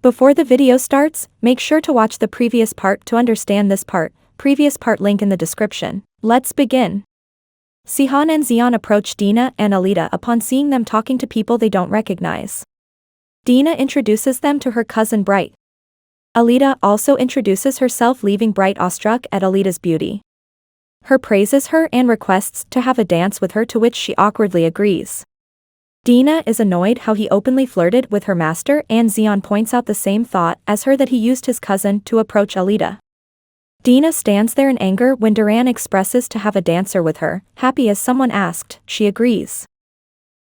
Before the video starts, make sure to watch the previous part to understand this part. Previous part link in the description. Let's begin. Sehun and Zeon approach Dina and Alita upon seeing them talking to people they don't recognize. Dina introduces them to her cousin Bright. Alita also introduces herself, leaving Bright awestruck at Alita's beauty. Her praises her and requests to have a dance with her, to which she awkwardly agrees. Dina is annoyed how he openly flirted with her master, and Zeon points out the same thought as her, that he used his cousin to approach Alita. Dina stands there in anger when Duran expresses to have a dancer with her. Happy as someone asked, she agrees.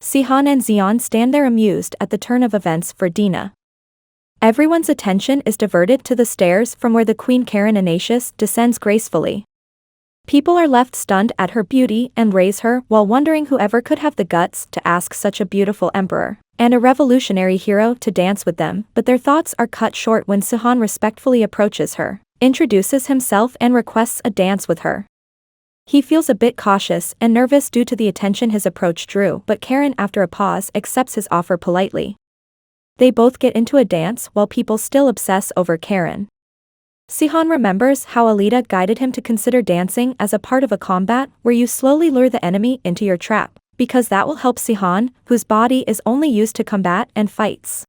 Sehun and Zeon stand there amused at the turn of events for Dina. Everyone's attention is diverted to the stairs from where the Queen Karen Ignatius descends gracefully. People are left stunned at her beauty and raise her, while wondering whoever could have the guts to ask such a beautiful emperor and a revolutionary hero to dance with them, but their thoughts are cut short when Sehun respectfully approaches her, introduces himself and requests a dance with her. He feels a bit cautious and nervous due to the attention his approach drew, but Karen, after a pause, accepts his offer politely. They both get into a dance while people still obsess over Karen. Sehun remembers how Alita guided him to consider dancing as a part of a combat where you slowly lure the enemy into your trap, because that will help Sehun, whose body is only used to combat and fights.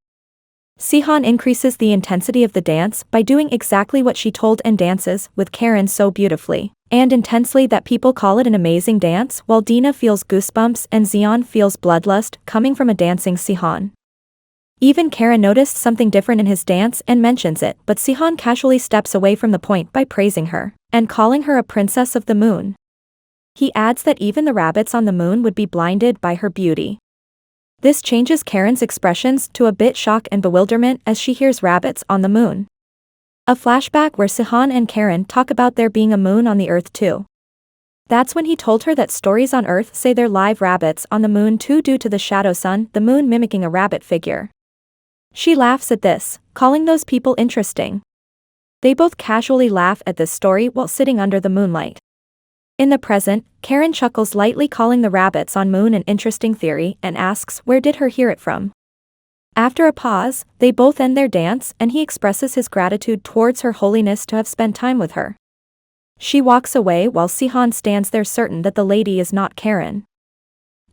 Sehun increases the intensity of the dance by doing exactly what she told and dances with Karen so beautifully and intensely that people call it an amazing dance, while Dina feels goosebumps and Zeon feels bloodlust coming from a dancing Sehun. Even Karen noticed something different in his dance and mentions it, but Sehun casually steps away from the point by praising her and calling her a princess of the moon. He adds that even the rabbits on the moon would be blinded by her beauty. This changes Karen's expressions to a bit shock and bewilderment as she hears rabbits on the moon. A flashback where Sehun and Karen talk about there being a moon on the earth too. That's when he told her that stories on earth say there live rabbits on the moon too, due to the shadow sun, the moon mimicking a rabbit figure. She laughs at this, calling those people interesting. They both casually laugh at this story while sitting under the moonlight. In the present, Karen chuckles lightly, calling the rabbits on moon an interesting theory, and asks where did her hear it from. After a pause, they both end their dance and he expresses his gratitude towards Her Holiness to have spent time with her. She walks away while Sehun stands there certain that the lady is not Karen.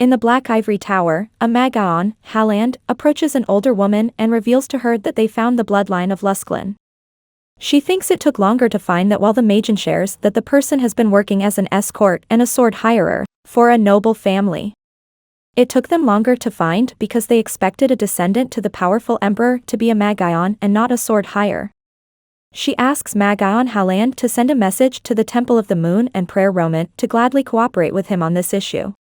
In the Black Ivory Tower, a Magaon, Haland, approaches an older woman and reveals to her that they found the bloodline of Lusklin. She thinks it took longer to find that, while the maiden shares that the person has been working as an escort and a sword hirer for a noble family. It took them longer to find because they expected a descendant to the powerful emperor to be a Magaon and not a sword hire. She asks Magaon Haland to send a message to the Temple of the Moon and Prayer Roman to gladly cooperate with him on this issue.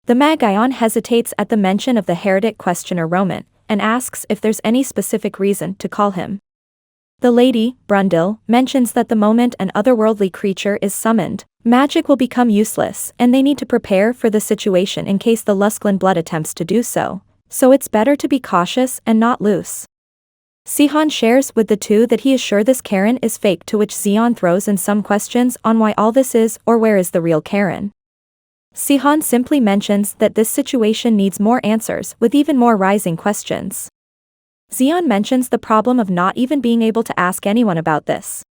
The Magaon hesitates at the mention of the heretic questioner Roman, and asks if there's any specific reason to call him. The lady, Brundle, mentions that the moment an otherworldly creature is summoned, magic will become useless and they need to prepare for the situation in case the Lusklin blood attempts to do so it's better to be cautious and not loose. Sehun shares with the two that he is sure this Karen is fake, to which Zeon throws in some questions on why all this is, or where is the real Karen. Sehun simply mentions that this situation needs more answers, with even more rising questions. Zeon mentions the problem of not even being able to ask anyone about this.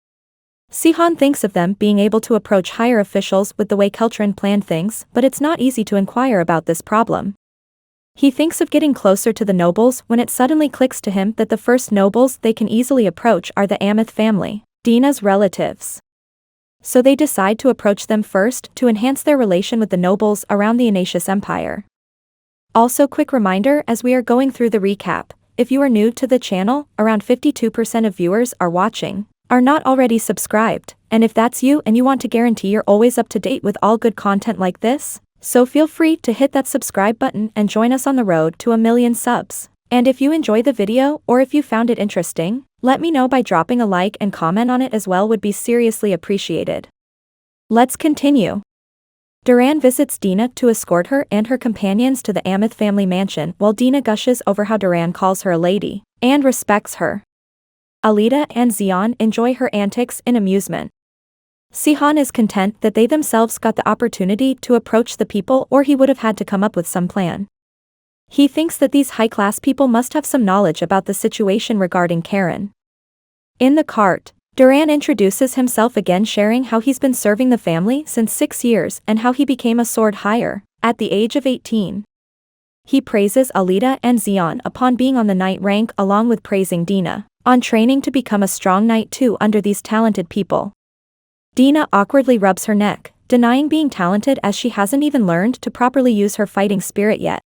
Sehun thinks of them being able to approach higher officials with the way Keltrin planned things, but it's not easy to inquire about this problem. He thinks of getting closer to the nobles when it suddenly clicks to him that the first nobles they can easily approach are the Ameth family, Dina's relatives. So they decide to approach them first to enhance their relation with the nobles around the Ignatius Empire. Also, quick reminder as we are going through the recap, if you are new to the channel, around 52% of viewers are not already subscribed, and if that's you and you want to guarantee you're always up to date with all good content like this, so feel free to hit that subscribe button and join us on the road to 1 million subs. And if you enjoy the video or if you found it interesting, let me know by dropping a like and comment on it as well, would be seriously appreciated. Let's continue. Duran visits Dina to escort her and her companions to the Ameth family mansion, while Dina gushes over how Duran calls her a lady and respects her. Alita and Zeon enjoy her antics in amusement. Sehun is content that they themselves got the opportunity to approach the people, or he would have had to come up with some plan. He thinks that these high-class people must have some knowledge about the situation regarding Karen. In the cart, Duran introduces himself again, sharing how he's been serving the family since 6 years and how he became a sword hire at the age of 18. He praises Alita and Zeon upon being on the knight rank, along with praising Dina on training to become a strong knight too under these talented people. Dina awkwardly rubs her neck, denying being talented as she hasn't even learned to properly use her fighting spirit yet.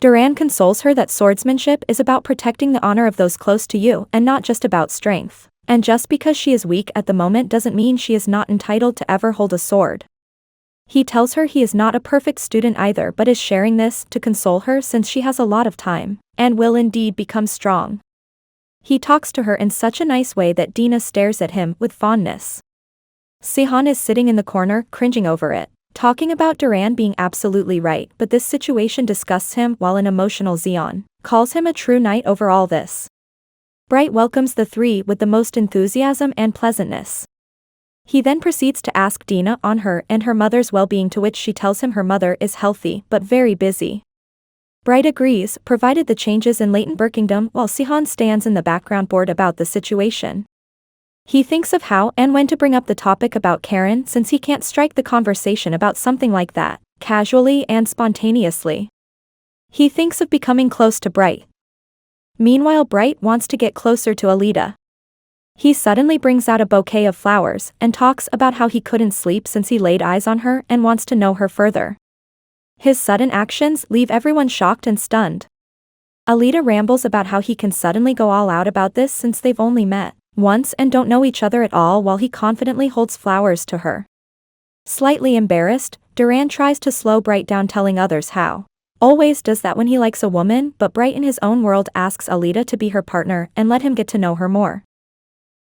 Duran consoles her that swordsmanship is about protecting the honor of those close to you and not just about strength. And just because she is weak at the moment doesn't mean she is not entitled to ever hold a sword. He tells her he is not a perfect student either, but is sharing this to console her since she has a lot of time and will indeed become strong. He talks to her in such a nice way that Dina stares at him with fondness. Sihan is sitting in the corner, cringing over it, talking about Duran being absolutely right, but this situation disgusts him while an emotional Zeon calls him a true knight over all this. Bright welcomes the three with the most enthusiasm and pleasantness. He then proceeds to ask Dina on her and her mother's well-being, to which she tells him her mother is healthy but very busy. Bright agrees, provided the changes in latent Birkingdom, while Sihan stands in the background bored about the situation. He thinks of how and when to bring up the topic about Karen since he can't strike the conversation about something like that, casually and spontaneously. He thinks of becoming close to Bright. Meanwhile, Bright wants to get closer to Alita. He suddenly brings out a bouquet of flowers and talks about how he couldn't sleep since he laid eyes on her and wants to know her further. His sudden actions leave everyone shocked and stunned. Alita rambles about how he can suddenly go all out about this since they've only met once and don't know each other at all, while he confidently holds flowers to her. Slightly embarrassed, Duran tries to slow Bright down, telling others how always does that when he likes a woman, but Bright in his own world asks Alita to be her partner and let him get to know her more.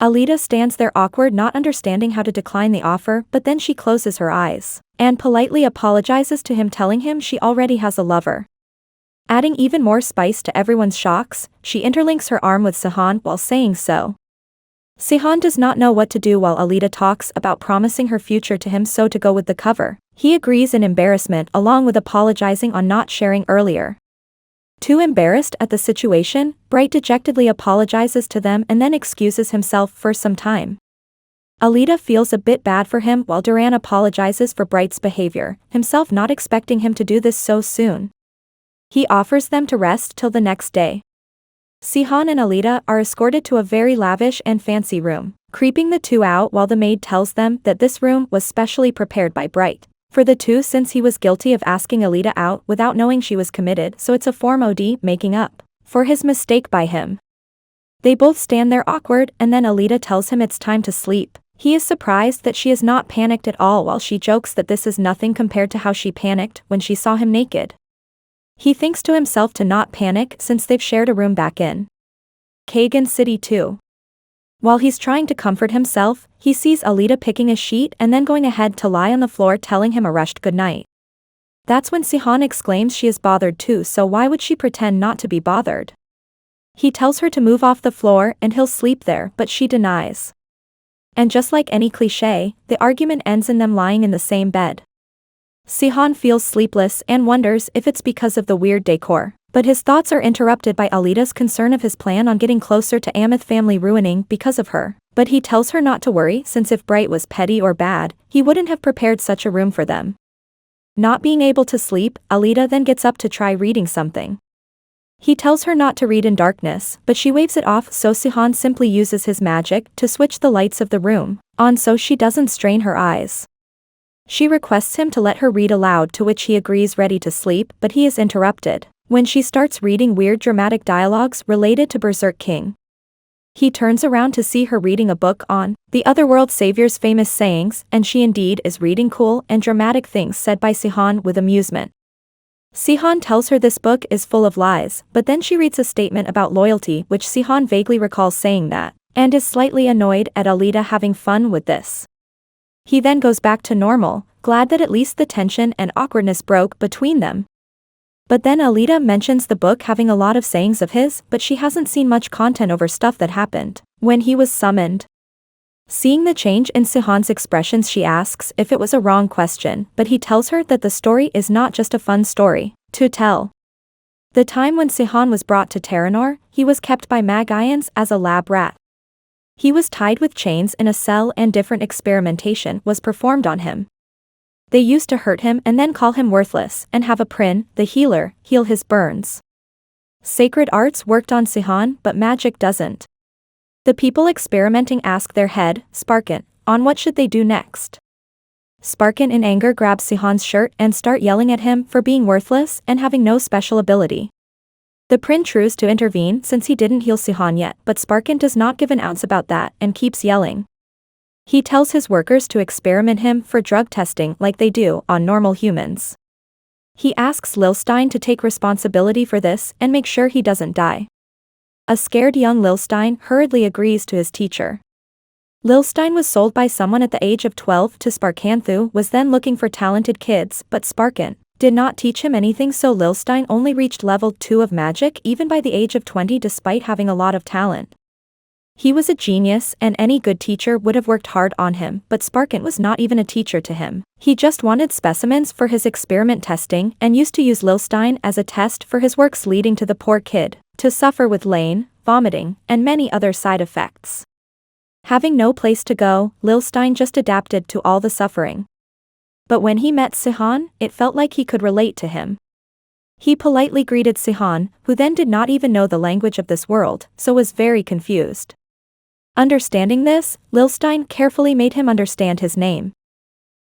Alita stands there awkward, not understanding how to decline the offer, but then she closes her eyes and politely apologizes to him, telling him she already has a lover. Adding even more spice to everyone's shocks, she interlinks her arm with Sihan while saying so. Sihan does not know what to do while Alita talks about promising her future to him, so to go with the cover, he agrees in embarrassment along with apologizing on not sharing earlier. Too embarrassed at the situation, Bright dejectedly apologizes to them and then excuses himself for some time. Alita feels a bit bad for him while Duran apologizes for Bright's behavior, himself not expecting him to do this so soon. He offers them to rest till the next day. Sihan and Alita are escorted to a very lavish and fancy room, creeping the two out while the maid tells them that this room was specially prepared by Bright for the two since he was guilty of asking Alita out without knowing she was committed, so it's a form of making up for his mistake by him. They both stand there awkward and then Alita tells him it's time to sleep. He is surprised that she is not panicked at all while she jokes that this is nothing compared to how she panicked when she saw him naked. He thinks to himself to not panic since they've shared a room back in Kagen City too. While he's trying to comfort himself, he sees Alita picking a sheet and then going ahead to lie on the floor, telling him a rushed goodnight. That's when Sihan exclaims she is bothered too, so why would she pretend not to be bothered? He tells her to move off the floor and he'll sleep there, but she denies. And just like any cliché, the argument ends in them lying in the same bed. Sihan feels sleepless and wonders if it's because of the weird decor, but his thoughts are interrupted by Alita's concern of his plan on getting closer to Amith family ruining because of her, but he tells her not to worry since if Bright was petty or bad, he wouldn't have prepared such a room for them. Not being able to sleep, Alita then gets up to try reading something. He tells her not to read in darkness, but she waves it off, so Sihan simply uses his magic to switch the lights of the room on so she doesn't strain her eyes. She requests him to let her read aloud, to which he agrees, ready to sleep, but he is interrupted when she starts reading weird dramatic dialogues related to Berserk King. He turns around to see her reading a book on the Otherworld Savior's famous sayings, and she indeed is reading cool and dramatic things said by Sihan with amusement. Sihan tells her this book is full of lies, but then she reads a statement about loyalty which Sihan vaguely recalls saying that, and is slightly annoyed at Alita having fun with this. He then goes back to normal, glad that at least the tension and awkwardness broke between them. But then Alita mentions the book having a lot of sayings of his, but she hasn't seen much content over stuff that happened when he was summoned. Seeing the change in Sihan's expressions, she asks if it was a wrong question, but he tells her that the story is not just a fun story to tell. The time when Seo was brought to Terranor, he was kept by Magians as a lab rat. He was tied with chains in a cell and different experimentation was performed on him. They used to hurt him and then call him worthless and have a Prin, the healer, heal his burns. Sacred arts worked on Seo, but magic doesn't. The people experimenting ask their head, Sparkin, on what should they do next. Sparkin in anger grabs Seon's shirt and start yelling at him for being worthless and having no special ability. The Prin tries to intervene since he didn't heal Seo yet, but Sparkin does not give an ounce about that and keeps yelling. He tells his workers to experiment him for drug testing like they do on normal humans. He asks Lilstein to take responsibility for this and make sure he doesn't die. A scared young Lilstein hurriedly agrees to his teacher. Lilstein was sold by someone at the age of 12 to Sparkanthu was then looking for talented kids, but Sparkin did not teach him anything, so Lilstein only reached level 2 of magic even by the age of 20 despite having a lot of talent. He was a genius and any good teacher would have worked hard on him, but Sparkin was not even a teacher to him. He just wanted specimens for his experiment testing and used to use Lilstein as a test for his works, leading to the poor kid to suffer with lane, vomiting, and many other side effects. Having no place to go, Lilstein just adapted to all the suffering. But when he met Seo, it felt like he could relate to him. He politely greeted Seo, who then did not even know the language of this world, so was very confused. Understanding this, Lilstein carefully made him understand his name.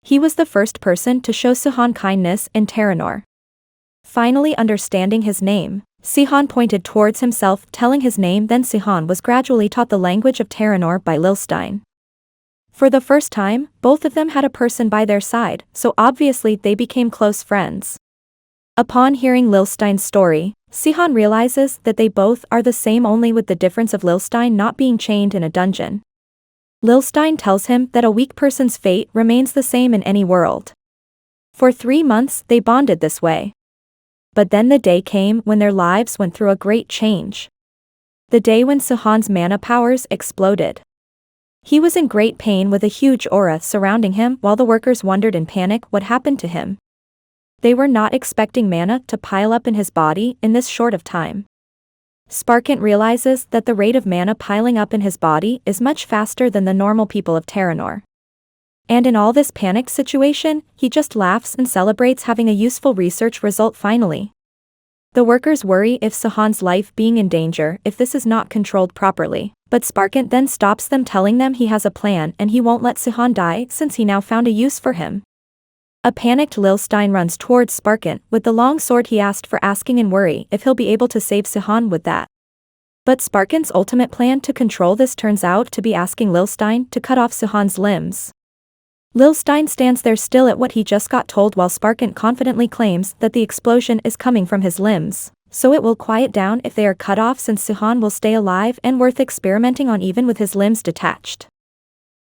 He was the first person to show Seo kindness in Terranor. Finally understanding his name, Seo pointed towards himself telling his name, then Seo was gradually taught the language of Terranor by Lilstein. For the first time, both of them had a person by their side, so obviously they became close friends. Upon hearing Lilstein's story, Seo realizes that they both are the same, only with the difference of Lilstein not being chained in a dungeon. Lilstein tells him that a weak person's fate remains the same in any world. For 3 months they bonded this way. But then the day came when their lives went through a great change. The day when Seon's mana powers exploded. He was in great pain with a huge aura surrounding him while the workers wondered in panic what happened to him. They were not expecting mana to pile up in his body in this short of time. Sparkin realizes that the rate of mana piling up in his body is much faster than the normal people of Terranor. And in all this panicked situation, he just laughs and celebrates having a useful research result finally. The workers worry if Seon's life being in danger if this is not controlled properly, but Sparkin then stops them, telling them he has a plan and he won't let Seo die since he now found a use for him. A panicked Lilstein runs towards Sparkin with the long sword he asked for, asking in worry if he'll be able to save Seo with that. But Sparkin's ultimate plan to control this turns out to be asking Lilstein to cut off Seon's limbs. Lilstein stands there still at what he just got told while Sparkin confidently claims that the explosion is coming from his limbs, so it will quiet down if they are cut off since Seo will stay alive and worth experimenting on even with his limbs detached.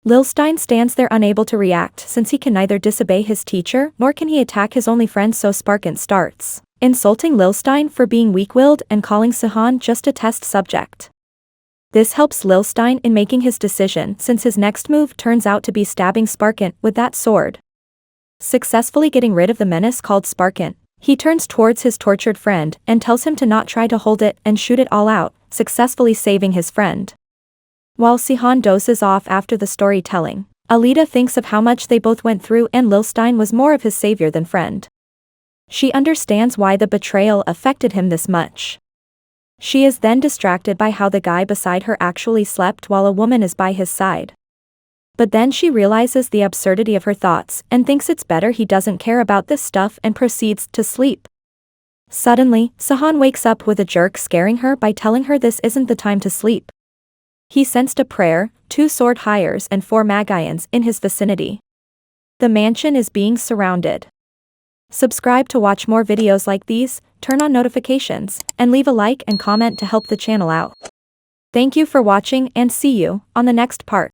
Lilstein stands there unable to react since he can neither disobey his teacher nor can he attack his only friend, so Sparkin starts insulting Lilstein for being weak-willed and calling Seo just a test subject. This helps Lilstein in making his decision since his next move turns out to be stabbing Sparkin with that sword. Successfully getting rid of the menace called Sparkin, he turns towards his tortured friend and tells him to not try to hold it and shoot it all out, successfully saving his friend. While Seo dozes off after the storytelling, Alita thinks of how much they both went through and Lilstein was more of his savior than friend. She understands why the betrayal affected him this much. She is then distracted by how the guy beside her actually slept while a woman is by his side. But then she realizes the absurdity of her thoughts and thinks it's better he doesn't care about this stuff and proceeds to sleep. Suddenly, Seo wakes up with a jerk scaring her by telling her this isn't the time to sleep. He sensed a prayer, 2 sword hires and 4 Magians in his vicinity. The mansion is being surrounded. Subscribe to watch more videos like these, turn on notifications, and leave a like and comment to help the channel out. Thank you for watching and see you on the next part.